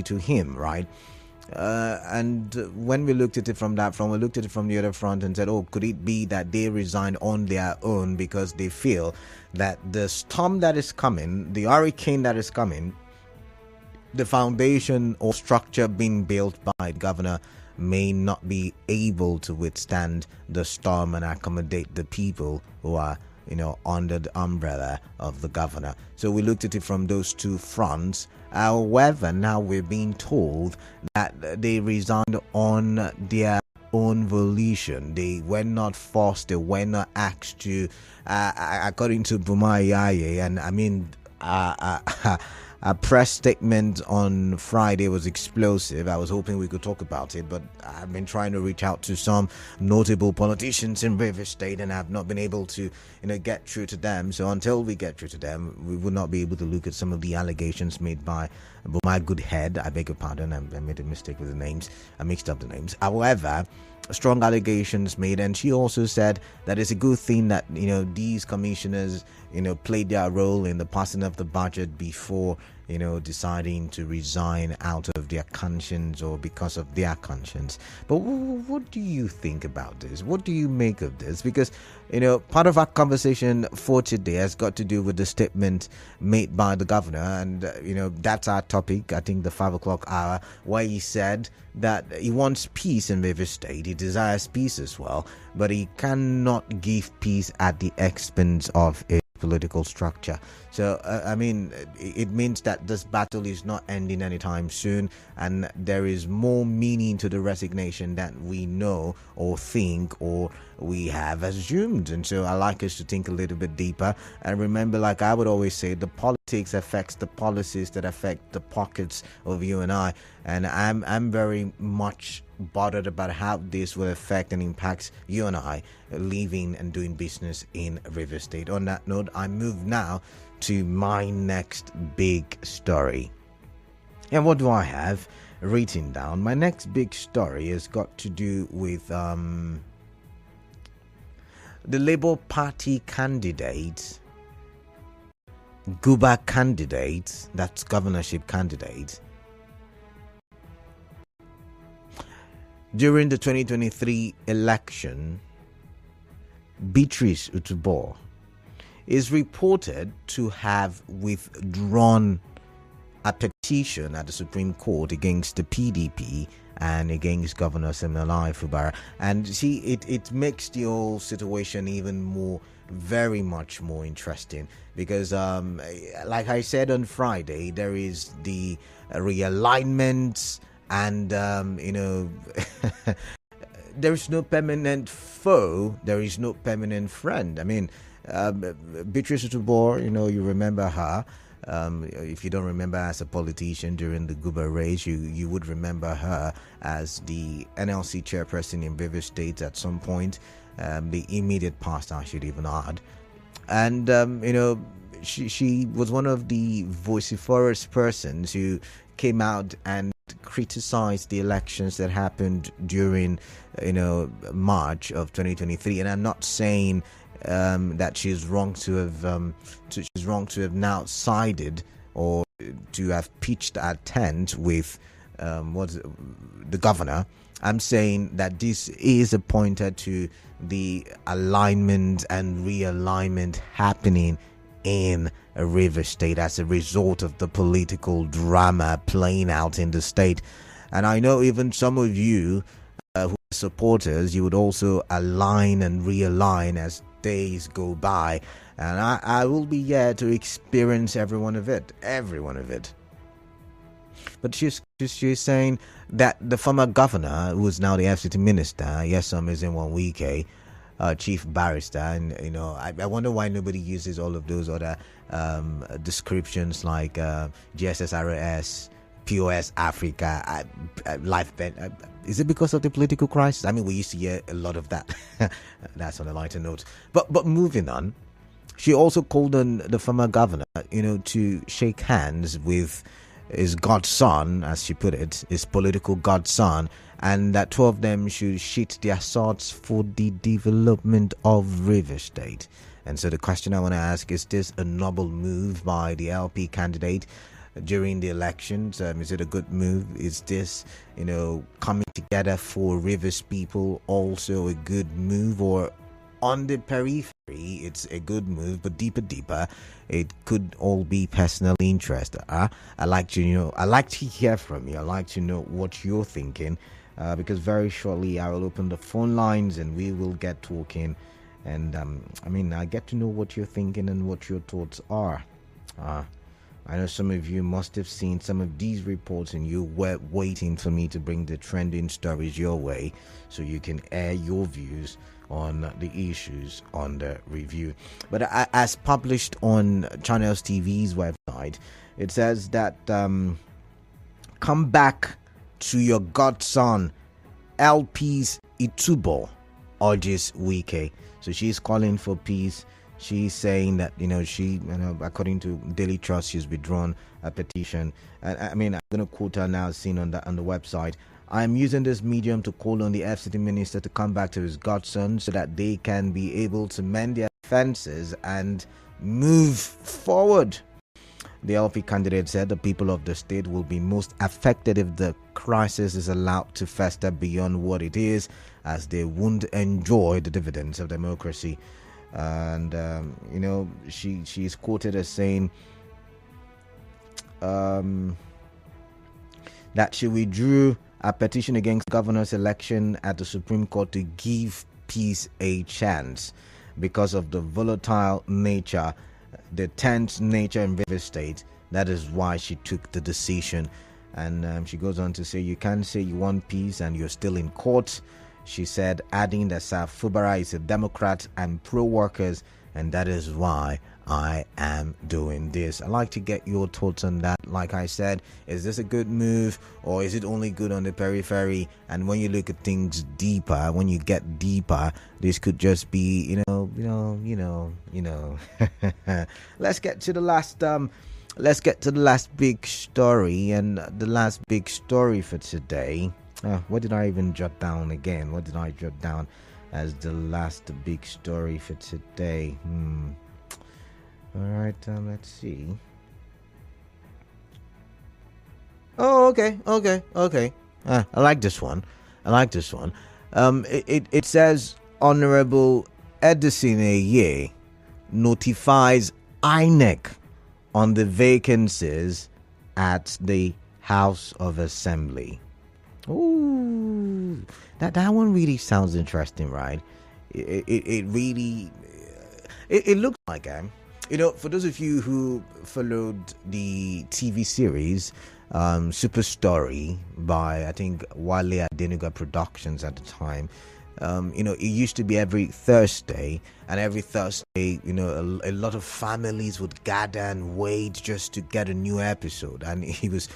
to him, right? And when we looked at it from that front, we looked at it from the other front and said, oh, could it be that they resigned on their own because they feel that the storm that is coming, the hurricane that is coming, the foundation or structure being built by the governor may not be able to withstand the storm and accommodate the people who are, under the umbrella of the governor. So we looked at it from those two fronts. However, now we're being told that they resigned on their own volition. They were not forced, they were not asked to, according to Fubara, and I mean, a press statement on Friday was explosive. I was hoping we could talk about it, but I've been trying to reach out to some notable politicians in Rivers State and I've not been able to, get through to them. So until we get through to them, we will not be able to look at some of the allegations made by my good head. I beg your pardon, I made a mistake with the names. I mixed up the names. However, strong allegations made, and she also said that it's a good thing that these commissioners played their role in the passing of the budget before deciding to resign out of their conscience or because of their conscience. But what do you think about this? What do you make of this? Because part of our conversation for today has got to do with the statement made by the governor, and that's our topic. I think the 5 o'clock hour, where he said that he wants peace in Rivers State. He desires peace as well, but he cannot give peace at the expense of a political structure. So it means that this battle is not ending anytime soon, and there is more meaning to the resignation than we know or think or we have assumed. And so I like us to think a little bit deeper and remember, like I would always say, the politics affects the policies that affect the pockets of you and I, and I'm very much bothered about how this will affect and impact you and I living and doing business in Rivers State. On that note, I move now to my next big story. And what do I have written down? My next big story has got to do with the Labour Party candidate, Guber candidate, that's governorship candidate, during the 2023 election. Beatrice Itubo is reported to have withdrawn a petition at the Supreme Court against the PDP and against Governor Siminalayi Fubara. And see, it makes the whole situation even more, very much more interesting, because like I said on Friday, there is the realignment and there is no permanent foe, there is no permanent friend. I mean, Beatrice Itubo, you remember her. If you don't remember her as a politician during the Guber race, you would remember her as the NLC chairperson in Rivers State at some point, the immediate past, I should even add. And she was one of the vociferous persons who came out and criticized the elections that happened during March of 2023. And I'm not saying that she's wrong to have now sided or to have pitched a tent with the governor. I'm saying that this is a pointer to the alignment and realignment happening in a River State as a result of the political drama playing out in the state. And I know even some of you who are supporters, you would also align and realign as days go by, and I will be here to experience every one of it. But she's saying that the former governor, who is now the FCT minister, Edison Ehie, chief barrister, and I wonder why nobody uses all of those other descriptions like GSSRS, POS Africa, life ben. Is it because of the political crisis? I mean, we used to hear a lot of that. That's on a lighter note. But moving on, she also called on the former governor, to shake hands with his godson, as she put it, his political godson, and that two of them should sheet their swords for the development of Rivers State. And so the question I want to ask, is this a noble move by the LP candidate? during the elections? Is it a good move? Is this, coming together for Rivers people also a good move? Or on the periphery, it's a good move, but deeper, it could all be personal interest. I like to hear from you. I like to know what you're thinking, because very shortly I will open the phone lines and we will get talking. And I get to know what you're thinking and what your thoughts are. I know some of you must have seen some of these reports and you were waiting for me to bring the trending stories your way so you can air your views on the issues on the review. But as published on Channels TV's website, it says that come back to your godson, Beatrice Itubo, urges Wike. So she's calling for peace. She's saying that, she, according to Daily Trust, she's withdrawn a petition. And I'm going to quote her now, seen on the website. I'm using this medium to call on the FCT minister to come back to his godson so that they can be able to mend their offences and move forward. The LP candidate said the people of the state will be most affected if the crisis is allowed to fester beyond what it is, as they won't enjoy the dividends of democracy. And she's quoted as saying that she withdrew a petition against governor's election at the Supreme Court to give peace a chance because of the volatile nature, the tense nature in Rivers State. That is why she took the decision. And she goes on to say, you can't say you want peace and you're still in court. She said, adding that Fubara is a Democrat and pro-workers, and that is why I am doing this. I'd like to get your thoughts on that. Like I said, is this a good move, or is it only good on the periphery? And when you look at things deeper, when you get deeper, this could just be, Let's get to the last. Let's get to the last big story, and the last big story for today. What did I even jot down again? What did I jot down as the last big story for today? All right, let's see. Oh, okay. I like this one. It says Honorable Edison Ehie notifies INEC on the vacancies at the House of Assembly. Ooh, that one really sounds interesting, right? It really looks like for those of you who followed the TV series Super Story by, I think, Wale Adenuga Productions at the time. It used to be every Thursday, and every Thursday, a lot of families would gather and wait just to get a new episode. And the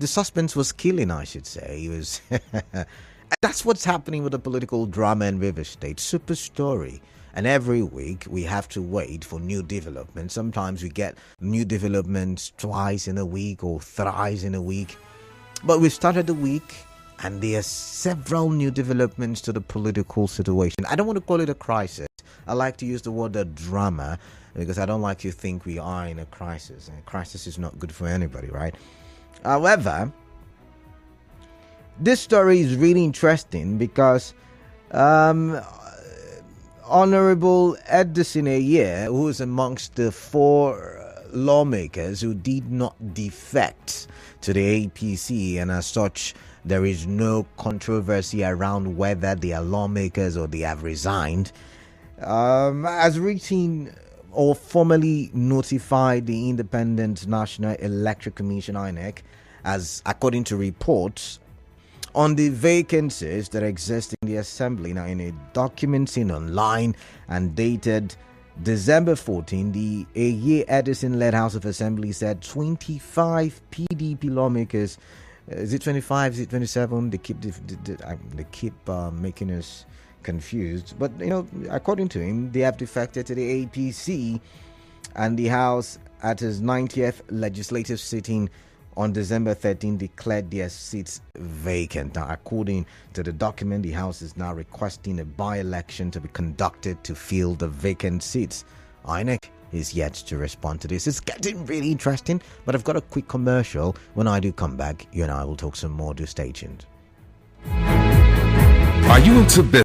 suspense was killing, I should say. That's what's happening with the political drama in River State. Super Story. And every week we have to wait for new developments. Sometimes we get new developments twice in a week or thrice in a week. But we started the week, and there are several new developments to the political situation. I don't want to call it a crisis. I like to use the word a drama, because I don't like to think we are in a crisis. And a crisis is not good for anybody, right? However, this story is really interesting because Honorable Edison Ehie, who is amongst the 4 lawmakers who did not defect to the APC, and as such, there is no controversy around whether they are lawmakers or they have resigned, has written or formally notified the Independent National Electoral Commission INEC, as according to reports, on the vacancies that exist in the Assembly. Now, in a document seen online and dated December 14, the Ehie Edison-led House of Assembly said 25 PDP lawmakers. Is it 25? Is it 27? They keep making us confused. But according to him, they have defected to the APC, and the House at his 90th legislative sitting on December 13 declared their seats vacant. Now, according to the document, the House is now requesting a by-election to be conducted to fill the vacant seats. INEC is yet to respond to this. It's getting really interesting, but I've got a quick commercial. When I do come back, you and I will talk some more. Do stay tuned. Are you into business?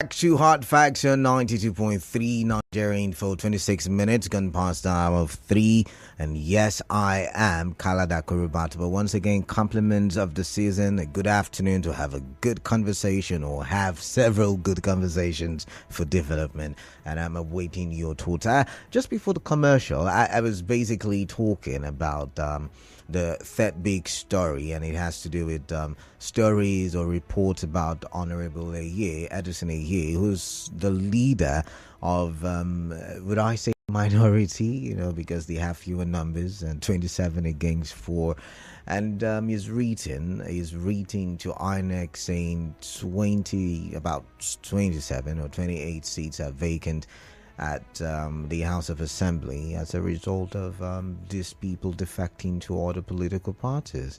Back to Hot Facts on 92.3 Nigeria Info, 26 minutes, gone past the hour of 3. And yes, I am Kalada Kurubata. But once again, compliments of the season. A good afternoon to have a good conversation or have several good conversations for development. And I'm awaiting your thoughts. Just before the commercial, I was basically talking about the third big story, and it has to do with stories or reports about Honorable Ehie, Edison Ehie, who's the leader of, would I say, minority, because they have fewer numbers, and 27 against 4. And he's written to INEC saying about 27 or 28 seats are vacant at the House of Assembly as a result of these people defecting to other political parties,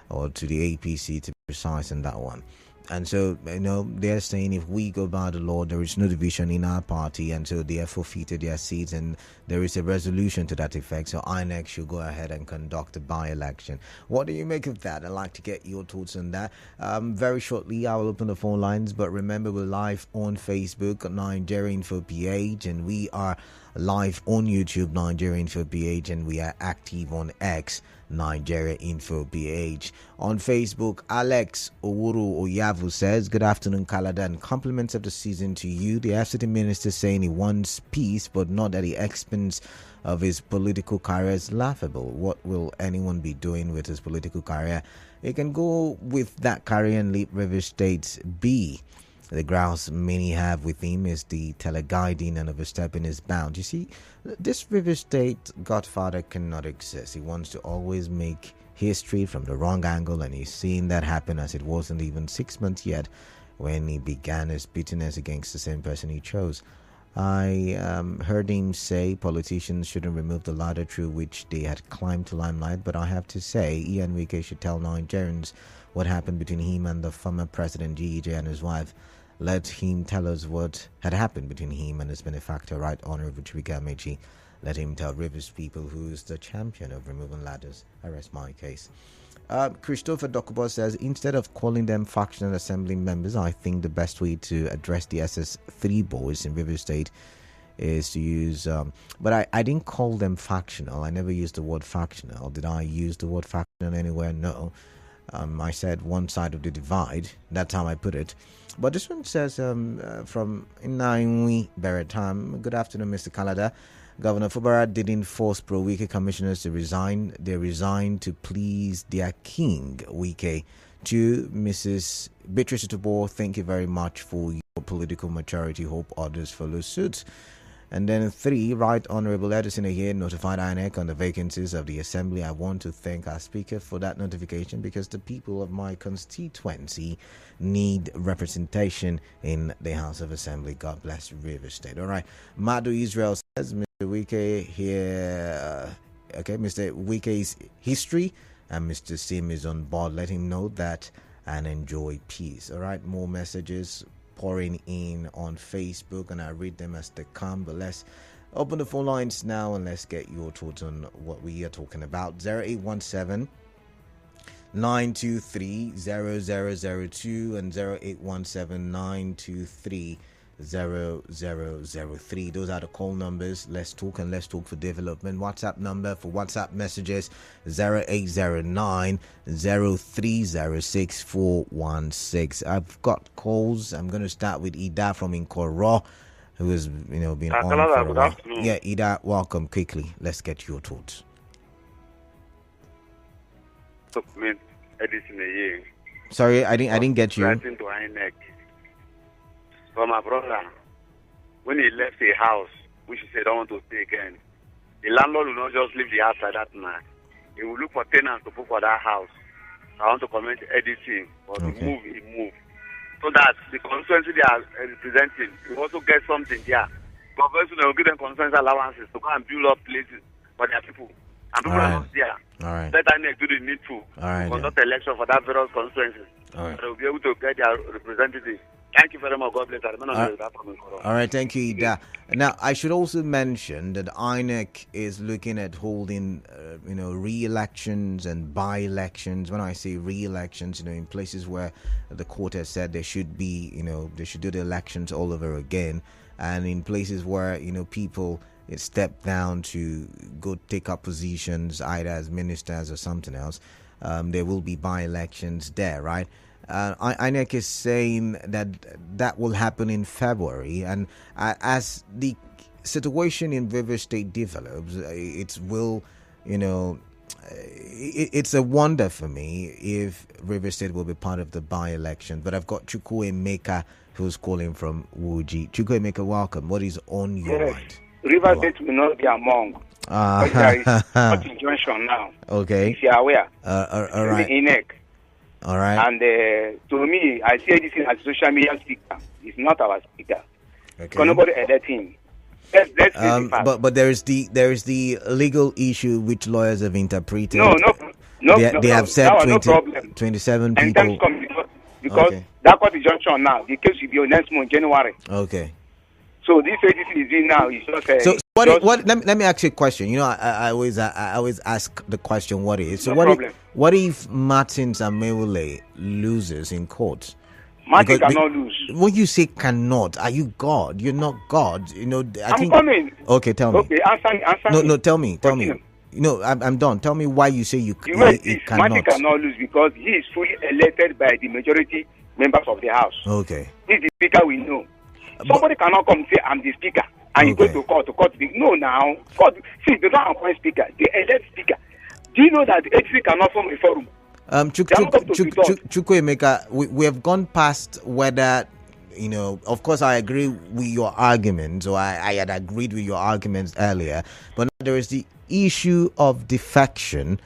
or to the APC to be precise in that one. And so, they're saying if we go by the law, there is no division in our party, and so they have forfeited their seats, and there is a resolution to that effect. So INEC should go ahead and conduct a by-election. What do you make of that? I'd like to get your thoughts on that. Very shortly, I will open the phone lines, but remember, we're live on Facebook, Nigeria Info PH, and we are live on YouTube, Nigeria Info PH, and we are active on X, Nigeria Info PH. On Facebook, Alex Owuru Oyavu says, good afternoon, Kalada, and compliments of the season to you. The FCT minister saying he wants peace, but not at the expense of his political career is laughable. What will anyone be doing with his political career? He can go with that career and leave River State be. The grouse many have with him is the teleguiding and overstepping his bounds. You see, this River State godfather cannot exist. He wants to always make history from the wrong angle, and he's seen that happen, as it wasn't even 6 months yet when he began his bitterness against the same person he chose. I heard him say politicians shouldn't remove the ladder through which they had climbed to limelight, but I have to say INEC should tell Nigerians what happened between him and the former president GEJ and his wife. Let him tell us what had happened between him and his benefactor, Right Honorable Chibika Amechi. Let him tell Rivers people who's the champion of removing ladders. I rest my case. Christopher Dokubo says, instead of calling them factional assembly members, I think the best way to address the SS3 boys in River State is to use, but I didn't call them factional. I never used the word factional. Did I use the word factional anywhere? No. I said one side of the divide. That's how I put it. But this one says from Inainwi Beretam. Good afternoon, Mr. Kalada. Governor Fubara didn't force pro-Wike commissioners to resign. They resigned to please their king, Wike. To Mrs. Beatrice Itubo, thank you very much for your political maturity. Hope others follow suit. And then 3, Right Honorable Edison Ehie notified INEC on the vacancies of the Assembly. I want to thank our Speaker for that notification because the people of my constituency need representation in the House of Assembly. God bless River State. All right. Madu Israel says, Mr. Wike here. Mr. Wike's history and Mr. Sim is on board. Let him know that and enjoy peace. All right. More messages pouring in on Facebook, and I read them as they come. But let's open the phone lines now and let's get your thoughts on what we are talking about. 0817 923 0002 and 0817 923 0003. Those are the call numbers. Let's talk and let's talk for development. WhatsApp number for WhatsApp messages 0809 0306 416. I've got calls. I'm going to start with Ida from Inkoro, who has been on for a while. Yeah, Ida, welcome. Quickly, let's get your thoughts. Edison Ehie. Sorry, I didn't get you. Writing to INEC. For my brother, when he left the house, which he said, I want to stay again, the landlord will not just leave the house like that night. He will look for tenants to put for that house. I want to comment Edison, but he moved. So that the constituency they are representing, we also get something there. But first, they will give them constituency allowances to go and build up places for their people. And people are not there. All right. Let INEC do the needful. All right. Conduct election for that various constituencies. All right. They will be able to get their representatives. Thank you very much. God bless. All right, thank you, Ida. Now, I should also mention that INEC is looking at holding, re-elections and by-elections. When I say re-elections, in places where the court has said there should be, they should do the elections all over again, and in places where people step down to go take up positions either as ministers or something else, there will be by-elections there, right? INEC is saying that will happen in February, and as the situation in River State develops, it's a wonder for me if River State will be part of the by-election. But I've got Chukwuemeka who's calling from Wuji. Chukwuemeka, welcome. What is on your mind? River State will not be among. There is not injunction now. Okay. If you are aware. All right. The INEC. All right. And to me, I see this as social media speaker. It's not our speaker. Okay. Because nobody elect him. Let's but there is the legal issue which lawyers have interpreted. They have said 27 and people. Because okay. That court injunction now. The case will be next month, January. Okay. So this ADC is in now. It's just so what? Let me ask you a question. I always ask the question. What is so? What if Martins Amewule loses in court? Martin cannot lose. When you say cannot, are you God? You're not God. I'm coming. Okay, tell me. Okay, answer No, tell me. I'm done. Tell me why you say you cannot. Martin cannot lose because he is fully elected by the majority members of the House. Okay. This is the speaker we know. Somebody cannot come and say, I'm the speaker, and you go to court. No, now. Court, see, they don't appoint speaker. They elect speaker. Do you know that the HC cannot form a forum? Chukwuemeka, we have gone past whether, of course I agree with your arguments, or I had agreed with your arguments earlier, but now there is the issue of defection,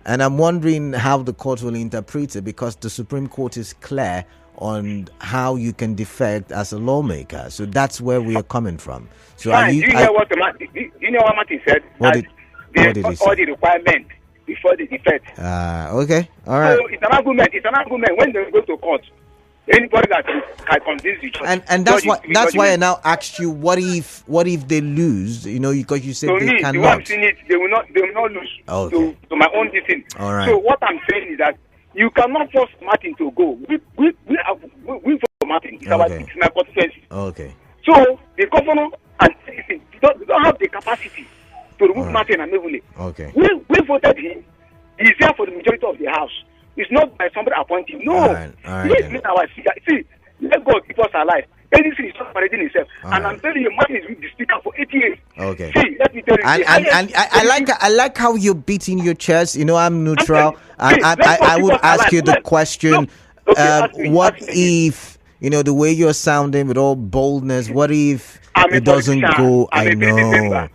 and I'm wondering how the court will interpret it, because the Supreme Court is clear on how you can defect as a lawmaker. So that's where we are coming from. So do you know what Martin said? What did he say? All the requirements before the defect. Okay. All right. So it's an argument. When they go to court, anybody that can convince each other. And that's why I now asked you, what if they lose? Because you said they cannot. The way I've seen it, they will not lose. Okay. To my own decision. All right. So what I'm saying is that you cannot force Martin to go. We vote for Martin. It's our constituency. Okay. So the governor and citizens don't have the capacity to remove Martin and Amewule. Okay. We voted him. He's there for the majority of the House. It's not by somebody appointing. No. All right. Our speaker. See, let God keep us alive. Anything is not managing himself. And I'm telling you, Martin is with the speaker for 8 years. Okay. See, let me tell you. And I like how you're beating your chest. I'm neutral. I would ask you the question: what if the way you're sounding with all boldness. What if I'm it doesn't go? I know.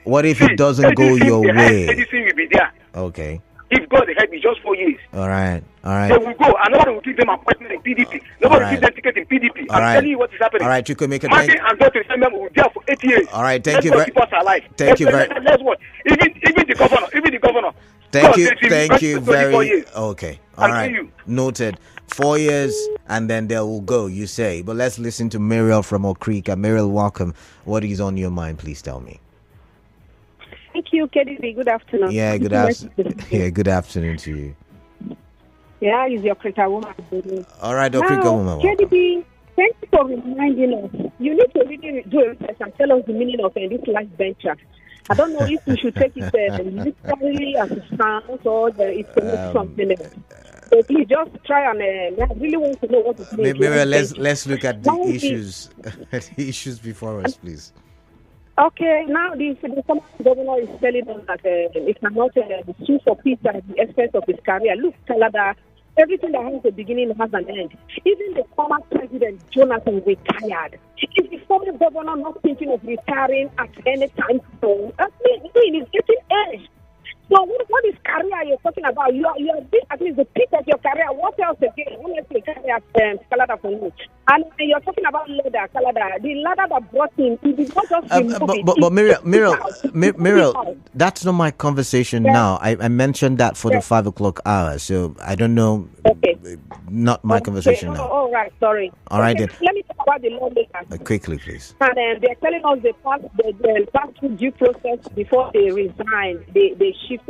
What if it doesn't go your way? Edison will be there. Okay. If God help me, just 4 years. All right. They will go, and nobody will give them appointment in PDP. Nobody will give them ticket in PDP. I'm telling you what is happening. All right, you could make a Martin and Dr. Samuel will be there for 8 years. All right, thank you very much. Thank you very Let's watch. Even the governor. Thank you very. Okay. All right. Noted. 4 years, and then they will go, you say. But let's listen to Muriel from Okrika. Muriel, welcome. What is on your mind? Please tell me. Thank you, KDB. Good afternoon. Yeah, good afternoon. Yeah, good afternoon to you. Yeah, is your Okrika woman. All right, Okrika woman. KDB, thank you for reminding us. You need to really do a research and tell us the meaning of this life venture. I don't know if we should take it literally as a stance or it's something else. So please just try and I really want to know what it means. Maybe let's look at the issues, the issues before us, please. Okay, now the governor is telling us that it cannot sue for peace at the expense of his career. Look, Canada, everything that has a beginning has an end. Even the former president, Jonathan, retired. Is the former governor not thinking of retiring at any time soon? That means he's getting aged. So what is career you're talking about? You are at least the peak of your career. What else again? Honestly, career Canada for you. And you're talking about ladder, Canada. The ladder that brought him, he did not just but Muriel, that's not my conversation now. I mentioned that for the 5 o'clock hour, so I don't know. Okay. Not my conversation now. Oh, right, sorry. All right, then. Let me talk about the lawmakers. Quickly, please. And they're telling us they passed through due process before they resigned. They shifted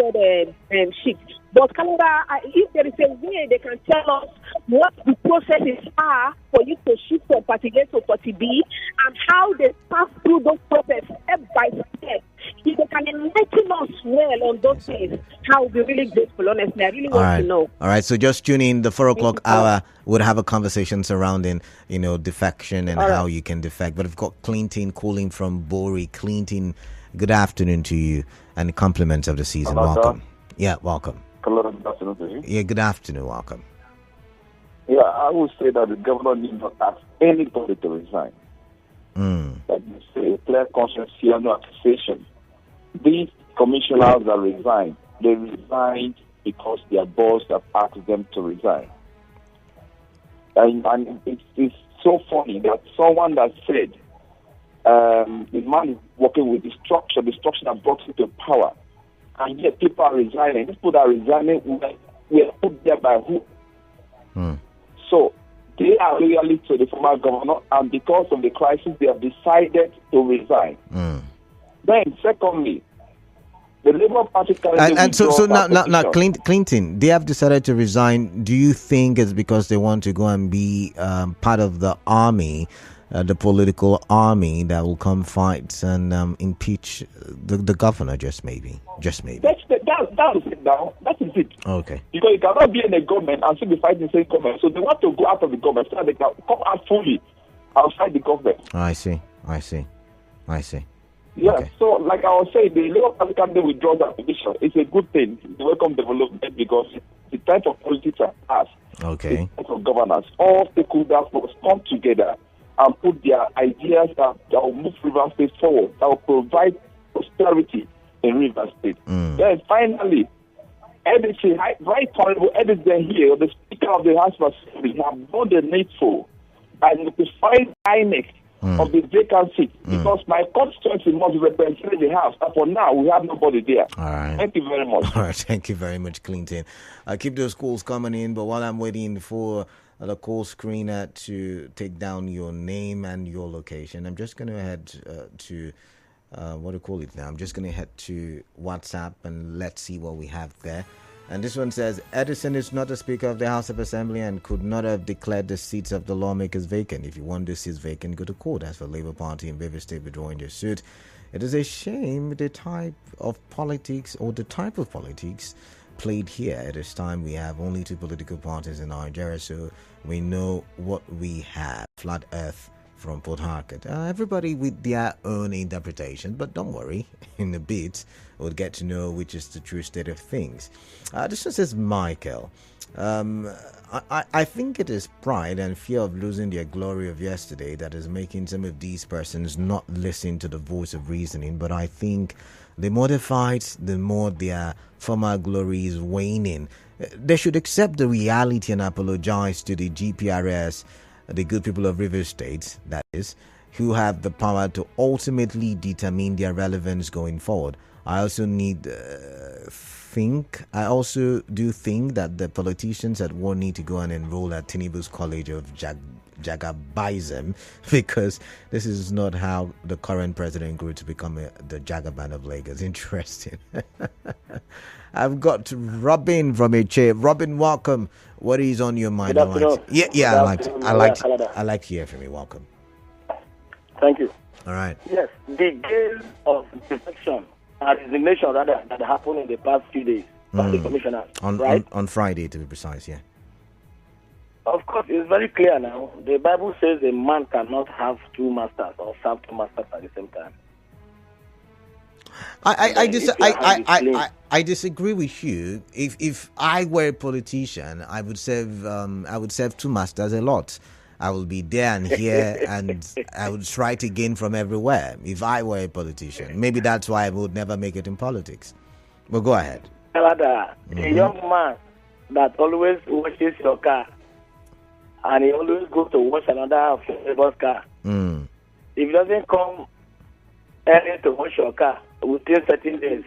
shift. But Canada, if there is a way they can tell us what the processes are for you to shift from party A to party B and how they pass through those processes step by step, if they can enlighten us well on those things, how we'll be really grateful, honestly. I really want to know. All right, so just tune in the 4 o'clock hour. We'll have a conversation surrounding, defection and how you can defect. But I've got Clinton calling from Bori. Clinton, good afternoon to you and compliments of the season. Hello, welcome. sir. Yeah, welcome. Hello, good afternoon to you. Yeah, good afternoon. Welcome. Yeah, I would say that the governor need not ask anybody to resign. Like you say, clear conscience here, no accusation. These commissioners that resign, they resigned because their boss have asked them to resign. And it's so funny that someone that said the man is working with the structure that brought him to power. And yet people are resigning. These people that are resigning were put there by who? So they are loyal to the former governor, and because of the crisis, they have decided to resign. Then, secondly, the Labour Party and so now Clinton, they have decided to resign. Do you think it's because they want to go and be part of the army? The political army that will come fight and impeach the governor, just maybe. That is it now. That is it. Okay. Because you cannot be in the government and still be fighting the same government. So they want to go out of the government so that they can come out fully outside the government. I see. Yeah, okay. So like I was saying, the Labour Party candidate withdraws their position. It's a good thing. It's a welcome development because the type of politics are asked. Okay. The type of governance. All stakeholders must come together and put their ideas that will move River State forward, that will provide prosperity in River State. Then finally, Edison, right honorable Edison Ehie, the Speaker of the House of Assembly, have done the needful and notified INEC of the vacancy because my constituency must represent the House. And for now, we have nobody there. All right. Thank you very much. All right. Thank you very much, Clinton. Keep those calls coming in, but while I'm waiting for the call screener to take down your name and your location, I'm just going to head to what do you call it now? I'm just going to head to WhatsApp and let's see what we have there. And this one says, Edison is not a Speaker of the House of Assembly and could not have declared the seats of the lawmakers vacant. If you want the seats vacant, go to court. As for Labour Party in Beatrice State withdrawing their suit, it is a shame the type of politics played here. At this time, we have only 2 political parties in Nigeria, so we know what we have. Flat Earth from Port Harcourt. Everybody with their own interpretation, but don't worry, in a bit we'll get to know which is the true state of things. This one says Michael. I think it is pride and fear of losing their glory of yesterday that is making some of these persons not listen to the voice of reasoning, but I think the more they fight, the more their former glory is waning. They should accept the reality and apologize to the GPRS, the good people of River State, that is, who have the power to ultimately determine their relevance going forward. I also do think that the politicians at war need to go and enroll at Tinubu's College of Jagabism, because this is not how the current president grew to become the Jagaban of Lagos. Interesting. I've got Robin from HA. Robin, welcome. What is on your mind? I like to hear from you. Welcome. Thank you. All right. Yes, the game of defection and resignation rather that happened in the past few days by the commissioners, right? On Friday, to be precise, yeah. Of course, it's very clear now. The Bible says a man cannot have two masters or serve two masters at the same time. I disagree with you. If I were a politician, I would serve two masters a lot. I will be there and here, and I would try to gain from everywhere. If I were a politician, maybe that's why I would never make it in politics. But go ahead. A young man that always washes your car, and he always goes to wash another of your neighbor's car. If he doesn't come early to wash your car within 13 days,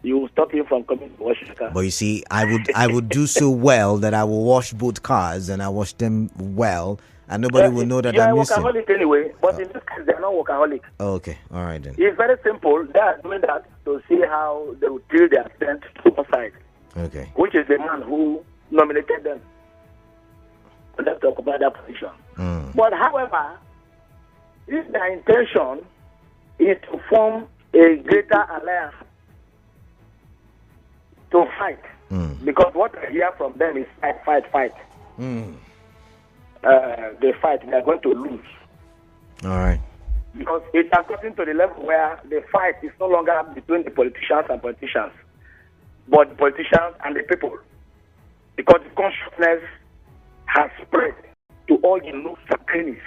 you will stop him from coming to wash your car. But you see, I would do so well that I will wash both cars, and I wash them well, and nobody will know that I'm missing. You're a workaholic anyway, but in this case, they're not workaholic. Okay, all right then. It's very simple. They are doing that to see how they will deal their strength to one side. Okay. Which is the man who nominated them for them to occupy that position. But however, if their intention is to form a greater alliance to fight, because what I hear from them is fight. They fight, they are going to lose. All right. Because it has gotten to the level where the fight is no longer between the politicians, but the politicians and the people. Because the consciousness has spread to all the nooks and crannies.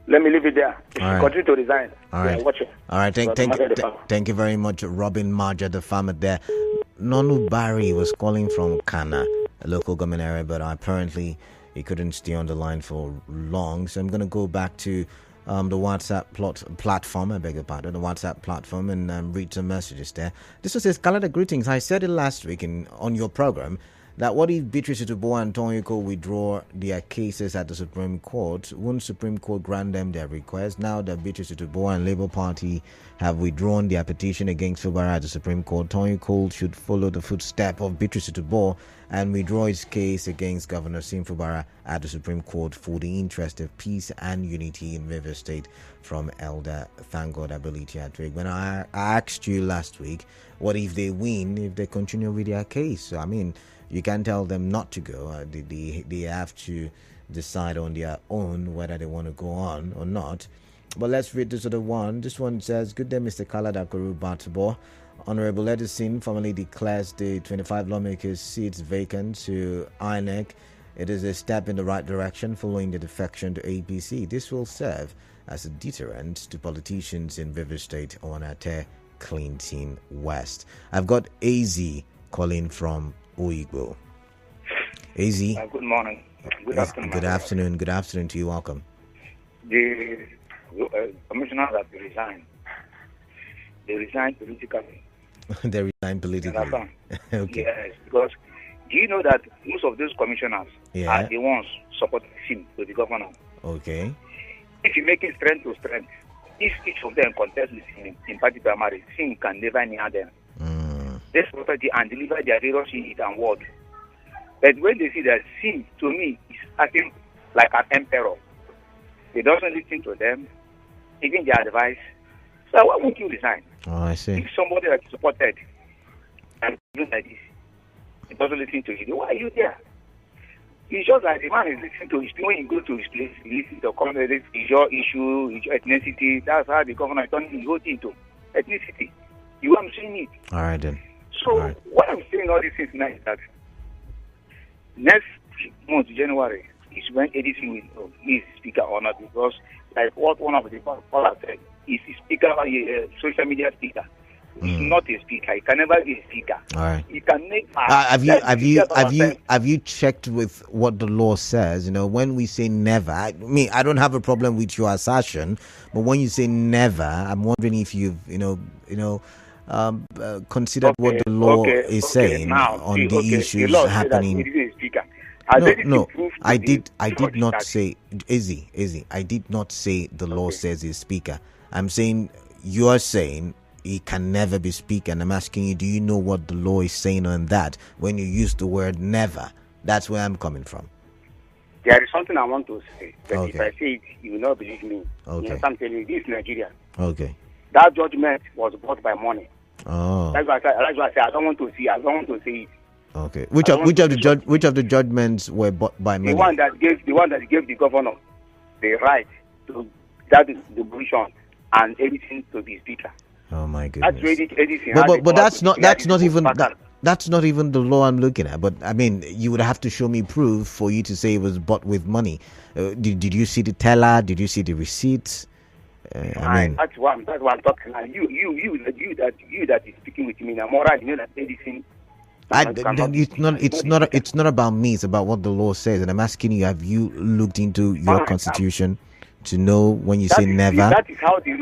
Let me leave it there. Continue to resign. All right. Watch it. All right. Thank you very much, Robin Marja, the farmer there. Nonu Barry was calling from Kana, a local government area, but apparently he couldn't stay on the line for long. So I'm going to go back to the WhatsApp platform. I beg your pardon, the WhatsApp platform, and read some messages there. This one says, Canada, greetings. I said it last week on your program that what if Beatrice Itubo and Tonyiko withdraw their cases at the Supreme Court? Won't Supreme Court grant them their request? Now that Beatrice Itubo and Labour Party have withdrawn their petition against Fubara at the Supreme Court, Tonyiko should follow the footstep of Beatrice Itubo and withdraw his case against Governor Sim Fubara at the Supreme Court for the interest of peace and unity in River State. From Elder Thank God Ability Atwig. When I asked you last week, what if they win, if they continue with their case? I mean, you can't tell them not to go. They have to decide on their own whether they want to go on or not. But let's read this other one. This one says, good day, Mr. Kalada Koru Batabo. Honorable Edison formally declares the 25 lawmakers' seats vacant to INEC. It is a step in the right direction following the defection to APC. This will serve as a deterrent to politicians in River State, Onate, Clinton West. I've got AZ calling from Oigbo. AZ. Good morning. Good afternoon. Good afternoon to you. Welcome. The commissioners have resigned. They resigned politically. They resigned politically. Okay. Yes, because do you know that most of those commissioners are the ones supporting him to the governor? Okay. If you make it strength to strength, if each of them contest with him in party primary, him can never near them. They support and deliver their various unit and word. But when they see that Sim, to me, is acting like an emperor, they doesn't listen to them, even their advice. So why won't you resign? Oh, I see. If somebody that is supported and doing like this, it doesn't listen to you, why are you there? It's just like the man is listening to his place. When you go to his place, he listens to comment, is your issue, is your ethnicity. That's how the governor is turning his whole thing to ethnicity. You are saying it. All right, then. So, what I'm saying all these things now is that next month, January, is when Edison will know he is speaker or not, because, like what one of the callers said, he's a speaker, a social media speaker. He's not a speaker. He can never be a speaker. All right. He can make. Have you checked with what the law says? You know, when we say never, I don't have a problem with your assertion, but when you say never, I'm wondering if you've considered what the law is saying now, on the issues happening. No, I did not say, Izzy, I did not say the law says he's speaker. I'm saying you are saying he can never be speaker, and I'm asking you, do you know what the law is saying on that when you use the word never? That's where I'm coming from. There is something I want to say, but if I say it, you will not believe me. Okay. Yes, I'm telling you, this is Nigeria. Okay. That judgment was bought by money. Oh. That's why I say I don't want to see it. Okay. Which of the judgments were bought by money? The one that gave the governor the right to that is the position and everything to be speaker. Oh my goodness. That's really Edison. But that's not even the law I'm looking at. But I mean, you would have to show me proof for you to say it was bought with money. Did you see the teller? Did you see the receipts? That's what I'm talking about. You that is speaking with me now. Moral, you know that Edison. It's not about me. It's about what the law says. And I'm asking you: have you looked into your constitution to know when you say never? That is how the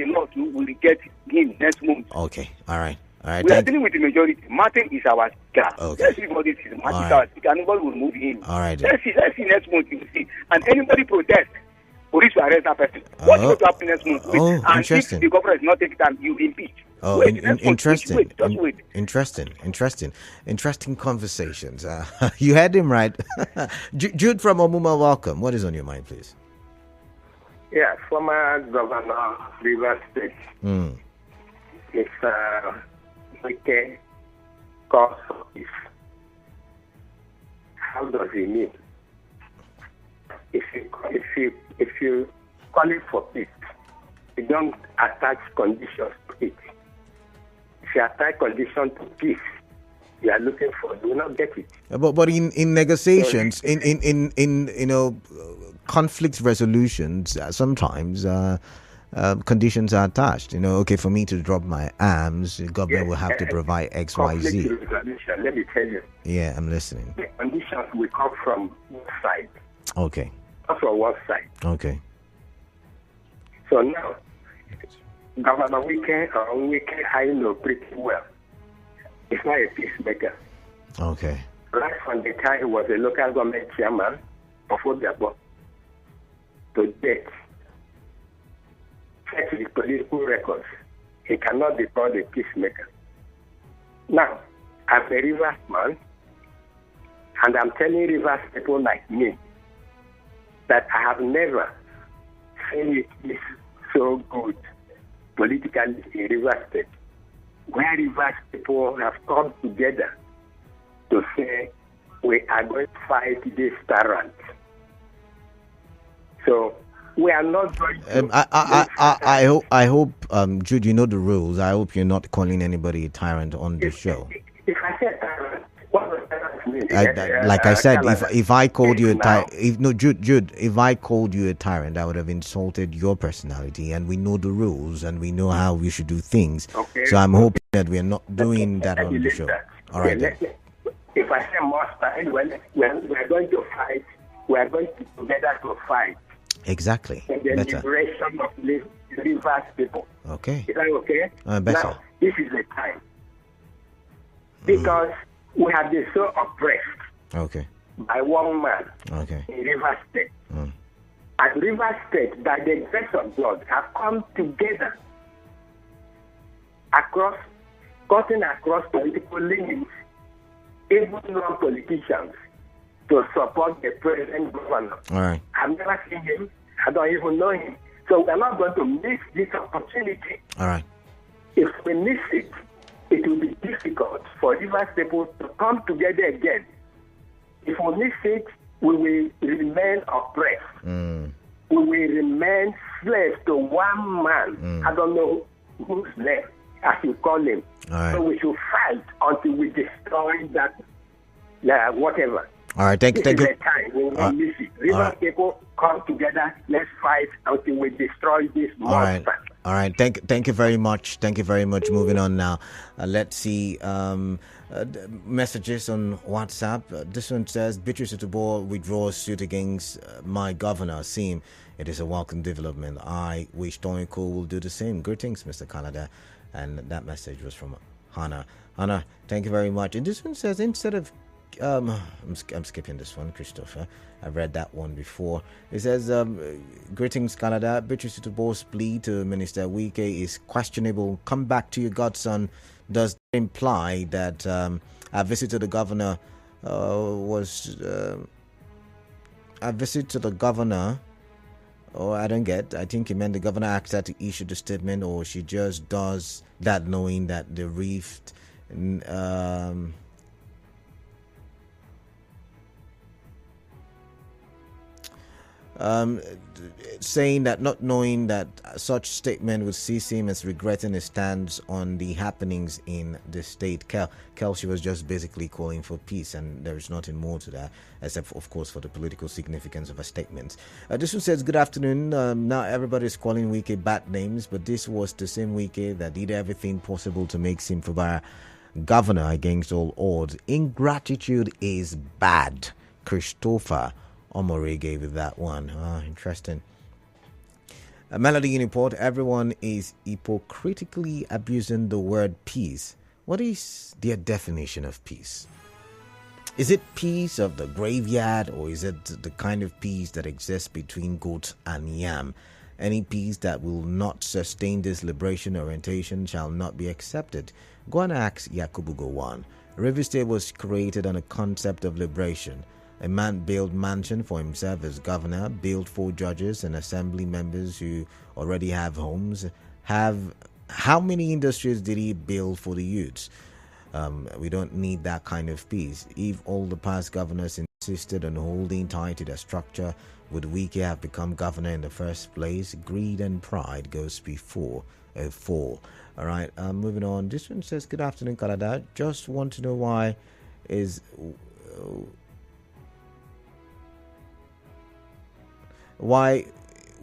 law will get him next month. Okay, all right. We are dealing with the majority. Martin is our speaker. Okay. Let's see what this is. Martin is our speaker. And nobody will move him. All right. Let's see next month. You will see. And anybody protest, police will arrest that person. What is going to happen next month? And interesting. If the government is not taking time, you impeach. Oh, interesting. Interesting conversations. You had him right. Jude from Omuma, welcome. What is on your mind, please? Yeah, former governor of Rivers State. Mr. Wike calls for peace. How does he mean? If you call it for peace, you don't attach conditions to it. If you attach conditions to peace, you are looking for, you will not get it. But in negotiations, in conflict resolutions, sometimes conditions are attached. Okay, for me to drop my arms, the government will have to provide X, Y, Z. Resolution, let me tell you. Yeah, I'm listening. The conditions will come from one side. Okay. Not from one side. Okay. So now, Governor Wike, I know pretty well. He's not a peacemaker. Okay. Right from the time he was a local government chairman of Fubara to date, check his political records. He cannot be called a peacemaker. Now, I'm a Rivers man, and I'm telling Rivers people like me that I have never seen it so good politically in Rivers State, where Rivers people have come together to say we are going to fight this tyrant. So we are not going to. I hope, Jude, you know the rules. I hope you're not calling anybody a tyrant on the show. If I say tyrant, what does tyrant mean? Like I said, if I called you a tyrant, Jude, if I called you a tyrant, I would have insulted your personality. And we know the rules, and we know how we should do things. Okay. So I'm hoping that we are not doing that on the show. All right. If I say more time, we are going to fight. We are going to together to fight. Exactly. And the liberation of Rivers people. Okay. Is that okay? Better. Now, this is the time. Because we have been so oppressed by one man in Rivers State. And Rivers State, by the grace of God, have come together cutting across political lines, even non-politicians, to support the present governor. All right. I've never seen him. I don't even know him. So we're not going to miss this opportunity. All right. If we miss it, it will be difficult for Rivers people to come together again. If we miss it, we will remain oppressed. We will remain slaves to one man. I don't know who's left, as you call him. Right. So we should fight until we destroy that, whatever. All right, thank you. The time we will not miss it. River people come together. Let's fight until we destroy this monster. All right. Thank you very much. Thank you very much. Moving on now. Let's see messages on WhatsApp. This one says, Beatrice Itubo withdraws suit against my governor. Seem it is a welcome development. I wish Toyko will do the same. Greetings, Mr. Canada. And that message was from Hannah. Hannah, thank you very much. And this one says, instead of I'm skipping this one, Christopher. I've read that one before. It says, greetings, Canada. Beatrice Itubo's plea to Minister Wike is questionable. Come back to your godson. Does that imply that a visit to the governor I don't get. I think he meant the governor asked her to issue the statement, or she just does that knowing that the rift saying that not knowing that such statement would see him as regretting his stance on the happenings in the state. Kel, she was just basically calling for peace, and there is nothing more to that, except of course for the political significance of her statements. This one says, good afternoon. Now everybody's calling Wike bad names, but this was the same Wike that did everything possible to make Sim Fubara governor against all odds. Ingratitude is bad. Christopher Omori gave it that one. Interesting. Melody Uniport, everyone is hypocritically abusing the word peace. What is their definition of peace? Is it peace of the graveyard, or is it the kind of peace that exists between goat and yam? Any peace that will not sustain this liberation orientation shall not be accepted. Go and ask Yakubu Gowon. River State was created on a concept of liberation. A man built mansion for himself as governor, built 4 judges and assembly members who already have homes. How many industries did he build for the youths? We don't need that kind of peace. If all the past governors insisted on holding tight to their structure, would Wike have become governor in the first place? Greed and pride goes before a fall. All right, moving on. This one says, good afternoon, Canada. Just want to know why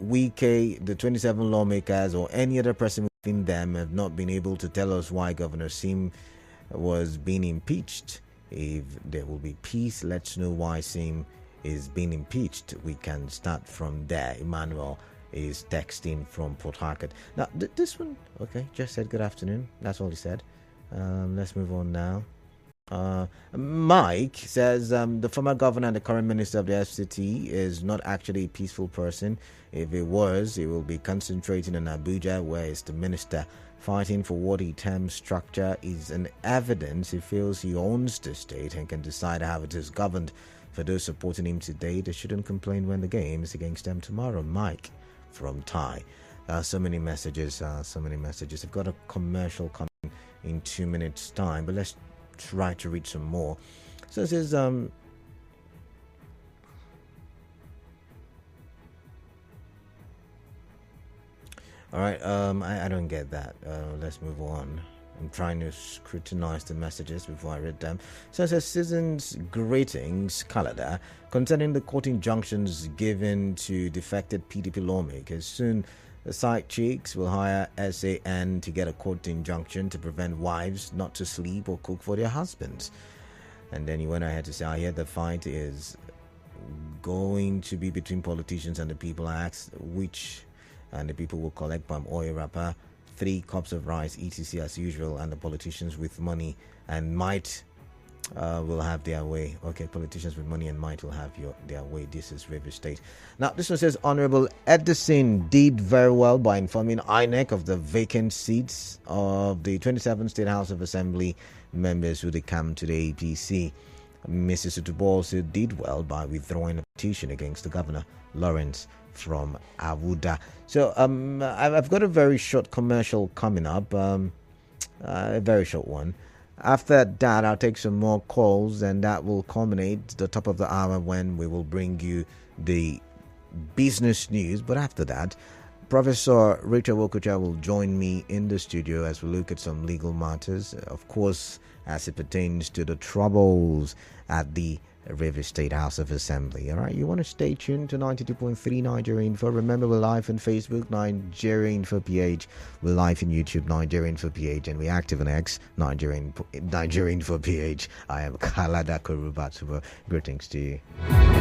Wike, the 27 lawmakers, or any other person within them have not been able to tell us why Governor Sim was being impeached. If there will be peace, let's know why Sim is being impeached. We can start from there. Emmanuel is texting from Port Harcourt. Now, this one, okay, just said good afternoon. That's all he said. Let's move on now. Mike says the former governor and the current minister of the FCT is not actually a peaceful person. If it was, he will be concentrating in Abuja, where is the minister fighting for what he terms structure is an evidence he feels he owns the state and can decide how it is governed. For those supporting him today, they shouldn't complain when the game is against them tomorrow. Mike from Thai. So many messages. I've got a commercial coming in 2 minutes time, but let's try to read some more. So it says all right, I don't get that. Let's move on. I'm trying to scrutinize the messages before I read them. So it says, Season's greetings, Canada, concerning the court injunctions given to defected PDP lawmakers. Soon the side chicks will hire SAN to get a court injunction to prevent wives not to sleep or cook for their husbands. And then he went ahead to say, I hear the fight is going to be between politicians and the people. I asked which, and the people will collect palm oil wrapper, 3 cups of rice, etc. as usual, and the politicians with money and might will have their way. Okay, politicians with money and might will have their way. This is River State. Now, this one says, Honorable Edison did very well by informing INEC of the vacant seats of the 27 State House of Assembly members who come to the APC. Mrs. Itubo also did well by withdrawing a petition against the governor, Lawrence from Awuda. So I've got a very short commercial coming up, a very short one. After that, I'll take some more calls, and that will culminate the top of the hour when we will bring you the business news. But after that, Professor Richard Wokucha will join me in the studio as we look at some legal matters, of course, as it pertains to the troubles at the River State House of Assembly. All right, you want to stay tuned to 92.3 Nigeria Info. Remember, we're live on Facebook, Nigeria Info PH. We're live on YouTube, Nigeria Info PH, and we're active on X, Nigeria Info PH. I am Kalada Korubatuba. Greetings to you.